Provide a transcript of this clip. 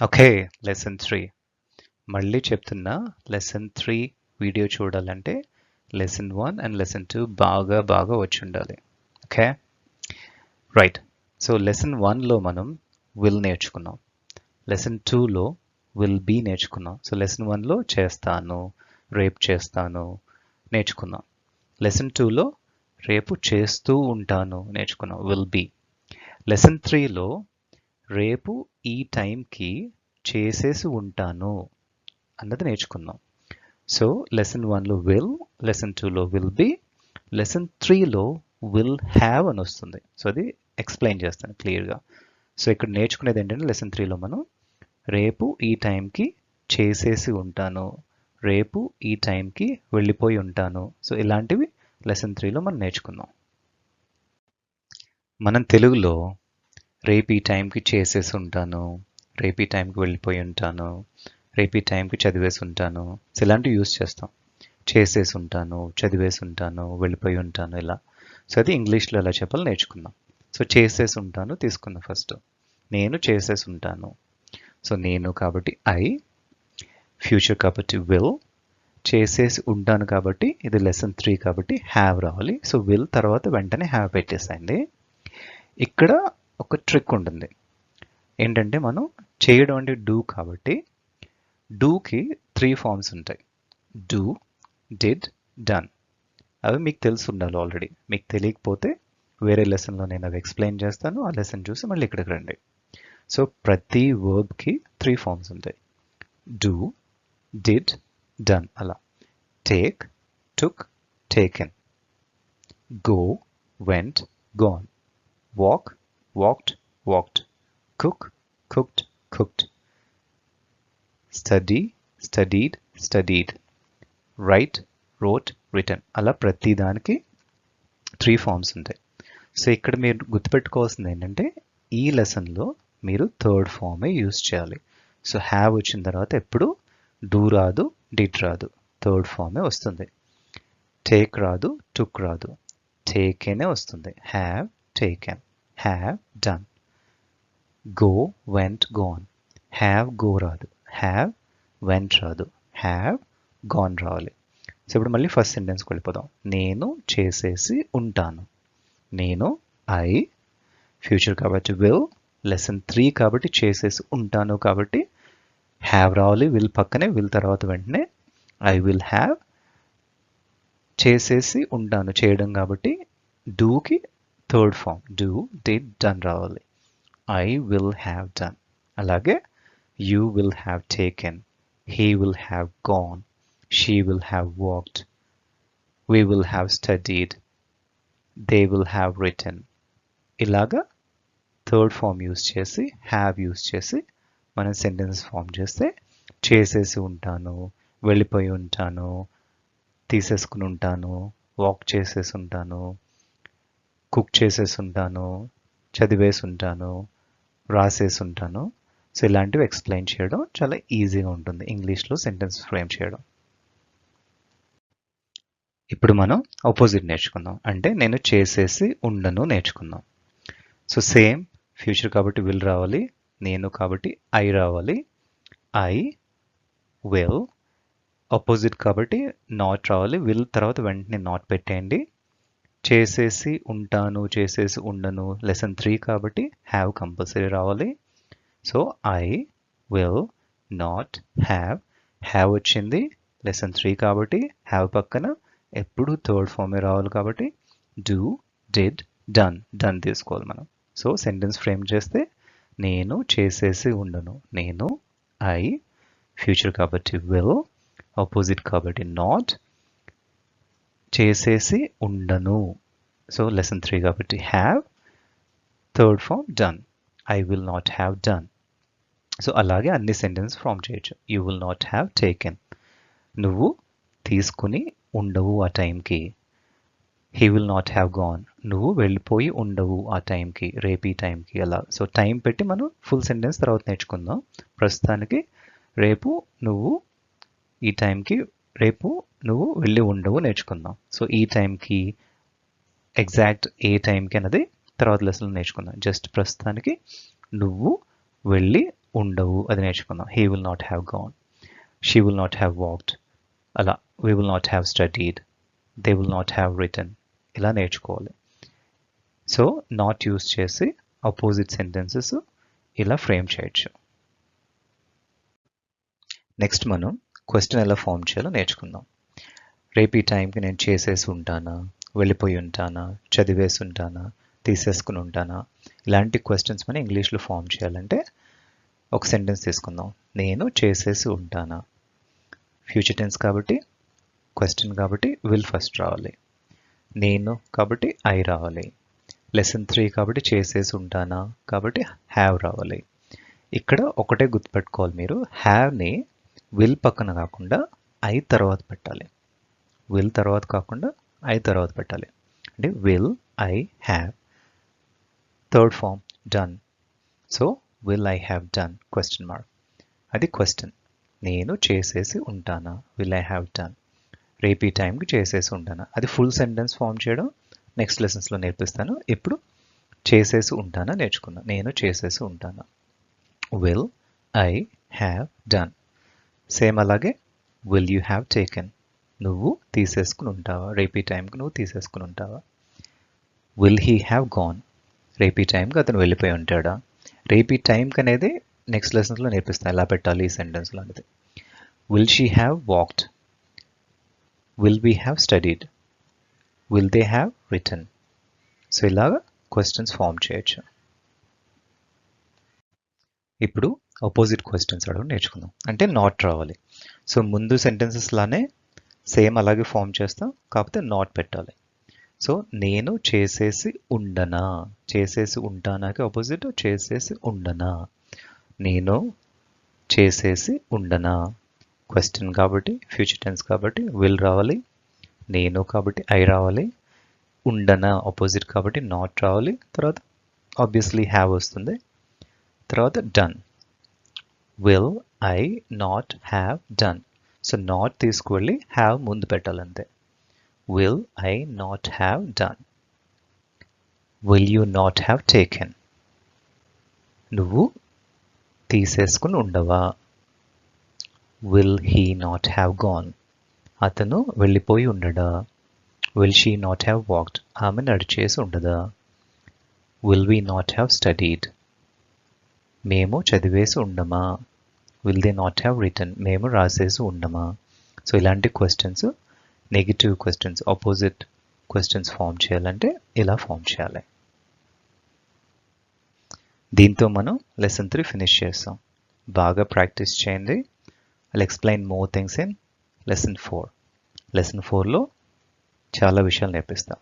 Okay, lesson 3 మళ్ళీ చెప్తున్నా. Lesson 3 video చూడాలంటే లెసన్ 1 అండ్ లెసన్ 2 బాగా వచ్చి ఉండాలి. Okay, right. సో లెసన్ 1లో మనం విల్ నేర్చుకున్నాం. లెసన్ 2లో విల్ బీ నేర్చుకున్నాం. సో లెసన్ 1లో చేస్తాను, రేపు చేస్తాను నేర్చుకున్నాం. లెసన్ 2లో రేపు చేస్తూ ఉంటాను నేర్చుకున్నాం, విల్ బీ. లెసన్ 3లో రేపు ఈ టైంకి చేసేసి ఉంటాను అన్నది నేర్చుకుందాం. సో లెసన్ 1లో విల్, లెసన్ 2లో విల్ బీ, లెసన్ 3లో విల్ హ్యావ్ అని వస్తుంది. సో అది ఎక్స్ప్లెయిన్ చేస్తాను క్లియర్గా. సో ఇక్కడ నేర్చుకునేది ఏంటంటే లెసన్ 3లో మనం రేపు ఈ టైంకి చేసేసి ఉంటాను, రేపు ఈ టైంకి వెళ్ళిపోయి ఉంటాను. సో ఇలాంటివి లెసన్ 3లో మనం నేర్చుకుందాం. మనం తెలుగులో రేపు ఈ టైంకి చేసేసి ఉంటాను, రేపు ఈ టైంకి వెళ్ళిపోయి ఉంటాను, రేపు ఈ టైంకి చదివేసి ఉంటాను. సో ఇలాంటివి యూస్ చేస్తాం. చేసేసి ఉంటాను, చదివేసి ఉంటాను, వెళ్ళిపోయి ఉంటాను ఇలా. సో అది ఇంగ్లీష్లో ఎలా చెప్పాలో నేర్చుకుందాం. సో చేసేసి ఉంటాను తీసుకుందాం ఫస్ట్. నేను చేసేసి ఉంటాను. సో నేను కాబట్టి ఐ, ఫ్యూచర్ కాబట్టి విల్, చేసేసి ఉంటాను కాబట్టి ఇది లెసన్ 3 కాబట్టి హ్యావ్ రావాలి. సో విల్ తర్వాత వెంటనే హ్యావ్ పెట్టేసేయండి. ఇక్కడ ఒక ట్రిక్ ఉంటుంది. ఏంటంటే మనం చేయడం అంటే డూ కాబట్టి డూకి 3 ఫార్మ్స్ ఉంటాయి. Do, did, done. అవి మీకు తెలిసి ఉండాలి ఆల్రెడీ. మీకు తెలియకపోతే వేరే లెసన్లో నేను అవి ఎక్స్ప్లెయిన్ చేస్తాను. ఆ లెసన్ చూసి మళ్ళీ ఇక్కడికి రండి. సో ప్రతి వర్బ్కి 3 ఫార్మ్స్ ఉంటాయి. డూ, డిడ్, డన్ అలా. Take, took, taken. Go, went, gone. Walk, walked, walked. Cook, cooked, cooked. Study, studied, studied. Write, wrote, written. అలా ప్రతి దానికి 3 ఫార్మ్స్ ఉంటాయి. సో ఇక్కడ మీరు గుర్తుపెట్టుకోవాల్సింది ఏంటంటే ఈ లెసన్లో మీరు థర్డ్ ఫార్మే యూజ్ చేయాలి. సో హ్యావ్ వచ్చిన తర్వాత ఎప్పుడు డూ రాదు, డిడ్ రాదు, థర్డ్ ఫార్మే వస్తుంది. టేక్ రాదు, టుక్ రాదు, టేకెనే వస్తుంది. Have, taken. Have, done. Go, went, gone. Have, go రాదు, హ్యావ్, వెంట్ రాదు, హ్యావ్, గాన్ రావాలి. సో ఇప్పుడు మళ్ళీ ఫస్ట్ సెంటెన్స్కి వెళ్ళిపోదాం. నేను చేసేసి ఉంటాను. నేను ఐ, ఫ్యూచర్ కాబట్టి విల్, లెసన్ 3 కాబట్టి చేసేసి ఉంటాను కాబట్టి హ్యావ్ రావాలి. విల్ పక్కనే, విల్ తర్వాత వెంటనే ఐ విల్ హ్యావ్. చేసేసి ఉంటాను చేయడం కాబట్టి డూకి third form do, did, done రావాలి. I will have done. అలాగే you will have taken, he will have gone, she will have walked, we will have studied, they will have written. ఇలాగా third form use చేసి have use చేసి మనం sentence form చేస్తే చేసేసి ఉంటాను, వెళ్ళిపోయి ఉంటాను, తీసేసుకుని ఉంటాను, వాక్ చేసేసి ఉంటాను, కుక్ చేసేసి ఉంటాను, చదివేసి ఉంటాను, రాసేసి ఉంటాను. సో ఇలాంటివి ఎక్స్ప్లెయిన్ చేయడం చాలా ఈజీగా ఉంటుంది ఇంగ్లీష్లో సెంటెన్స్ ఫ్రేమ్ చేయడం. ఇప్పుడు మనం ఆపోజిట్ నేర్చుకుందాం. అంటే నేను చేసేసి ఉండను నేర్చుకుందాం. సో సేమ్ ఫ్యూచర్ కాబట్టి విల్ రావాలి, నేను కాబట్టి ఐ రావాలి. I will. ఆపోజిట్ కాబట్టి నాట్ రావాలి. విల్ తర్వాత వెంటనే నాట్ పెట్టేయండి. చేసేసి ఉంటాను, చేసేసి ఉండను లెసన్ 3 కాబట్టి హ్యావ్ కంపల్సరీ రావాలి. So I will not have. Have వచ్చింది లెసన్ 3 కాబట్టి హ్యావ్ పక్కన ఎప్పుడు థర్డ్ ఫామే రావాలి కాబట్టి డూ, డిడ్, డన్. డన్ తీసుకోవాలి మనం. సో సెంటెన్స్ ఫ్రేమ్ చేస్తే నేను చేసేసి ఉండను. నేను ఐ, ఫ్యూచర్ కాబట్టి విల్, ఆపోజిట్ కాబట్టి నాట్, చేసేసి ఉండను. సో లెసన్ 3 కాబట్టి have, third form done. I will not have done. So అలాగే అన్ని సెంటెన్స్ ఫామ్ చేయొచ్చు. You will not have taken. నువ్వు తీసుకుని ఉండవు ఆ టైంకి. He will not have gone. నువ్వు వెళ్ళిపోయి ఉండవు ఆ టైంకి, రేపు ఈ టైంకి అలా. సో టైం పెట్టి మనం ఫుల్ సెంటెన్స్ తర్వాత నేర్చుకుందాం. ప్రస్తుతానికి రేపు నువ్వు ఈ టైంకి, రేపు నువ్వు వెళ్ళి ఉండవు నేర్చుకుందాం. సో ఈ టైంకి ఎగ్జాక్ట్ ఏ టైంకి అన్నది తర్వాత లెసన్లో నేర్చుకుందాం. జస్ట్ ప్రస్తుతానికి నువ్వు వెళ్ళి ఉండవు అది నేర్చుకుందాం. He will not have gone, she will not have walked, అలా we will not have studied, they will not have written, ఇలా నేర్చుకోవాలి. సో నాట్ యూస్ చేసి అపోజిట్ సెంటెన్సెస్ ఇలా ఫ్రేమ్ చేయొచ్చు. నెక్స్ట్ మనం క్వశ్చన్ ఎలా ఫామ్ చేయాలో నేర్చుకుందాం. రేపు ఈ టైంకి నేను చేసేసి ఉంటానా, వెళ్ళిపోయి ఉంటానా, చదివేసి ఉంటానా, తీసేసుకుని ఉంటానా, ఇలాంటి క్వశ్చన్స్ మనం ఇంగ్లీష్లో ఫామ్ చేయాలంటే ఒక సెంటెన్స్ తీసుకుందాం. నేను చేసేసి ఉంటానా, ఫ్యూచర్ టెన్స్ కాబట్టి, క్వశ్చన్ కాబట్టి విల్ ఫస్ట్ రావాలి, నేను కాబట్టి ఐ రావాలి, లెసన్ 3 కాబట్టి చేసేసి ఉంటానా కాబట్టి హ్యావ్ రావాలి. ఇక్కడ ఒకటే గుర్తుపెట్టుకోవాలి మీరు, హ్యావ్ని విల్ పక్కన కాకుండా ఐ తర్వాత పెట్టాలి. విల్ తర్వాత కాకుండా ఐ తర్వాత పెట్టాలి. అంటే will I have, third form done. So will I have done question mark, అది క్వశ్చన్. నేను చేసేసి ఉంటానా, విల్ ఐ హ్యావ్ డన్. రేపు ఈ టైంకి చేసేసి ఉంటానా, అది ఫుల్ సెంటెన్స్ ఫామ్ చేయడం నెక్స్ట్ లెసన్స్లో నేర్పిస్తాను. ఇప్పుడు చేసేసి ఉంటానా నేర్చుకుందాం. నేను చేసేసి ఉంటానా, will I have done. Same అలాగే విల్ యూ హ్యావ్ టేకెన్, నువ్వు తీసేసుకుని ఉంటావా, రేపు ఈ టైంకి నువ్వు తీసుకుని ఉంటావా. విల్ హీ హ్యావ్ గాన్, రేపు ఈ టైంకి అతను వెళ్ళిపోయి ఉంటాడా. రేపు ఈ టైంకి అనేది నెక్స్ట్ లెసన్స్లో నేర్పిస్తాను ఎలా పెట్టాలి ఈ సెంటెన్స్లో అనేది. Will she have walked, will we have studied, will they have written. So ఇలాగా క్వశ్చన్స్ ఫామ్ చేయొచ్చు. ఇప్పుడు ఆపోజిట్ క్వశ్చన్స్ అడగడం నేర్చుకుందాం. అంటే నాట్ రావాలి. సో ముందు సెంటెన్సెస్ లానే సేమ్ అలాగే ఫామ్ చేస్తాం, కాకపోతే నాట్ పెట్టాలి. సో నేను చేసేసి ఉండనా, చేసేసి ఉంటానాకి ఆపోజిట్ చేసేసి ఉండనా. నేను చేసేసి ఉండనా, క్వశ్చన్ కాబట్టి ఫ్యూచర్ టెన్స్ కాబట్టి విల్ రావాలి, నేను కాబట్టి ఐ రావాలి, ఉండనా ఆపోజిట్ కాబట్టి నాట్ రావాలి, తర్వాత ఆబ్వియస్లీ హ్యావ్ వస్తుంది, తర్వాత done. Will I not have done. So not తీసుకువెళ్ళి హ్యావ్ ముందు పెట్టాలంతే. Will I not have done. Will you not have taken, నువ్వు తీసేసుకుని ఉండవా. Will he not have gone, అతను వెళ్ళిపోయి ఉండడా. Will she not have walked, ఆమె నడిచేసి ఉండదా. Will we not have studied, మేము చదివేసి ఉండమా. Will they not have written, మేము రాసేసి ఉండమా. సో ఇలాంటి questions, negative questions, opposite questions form చేయాలంటే ఇలా ఫామ్ చేయాలి. దీంతో మనం లెసన్ 3 ఫినిష్ చేస్తాం. బాగా ప్రాక్టీస్ చేయండి. I'll explain more things in lesson 4. Lesson 4లో చాలా విషయాలు నేర్పిస్తాం.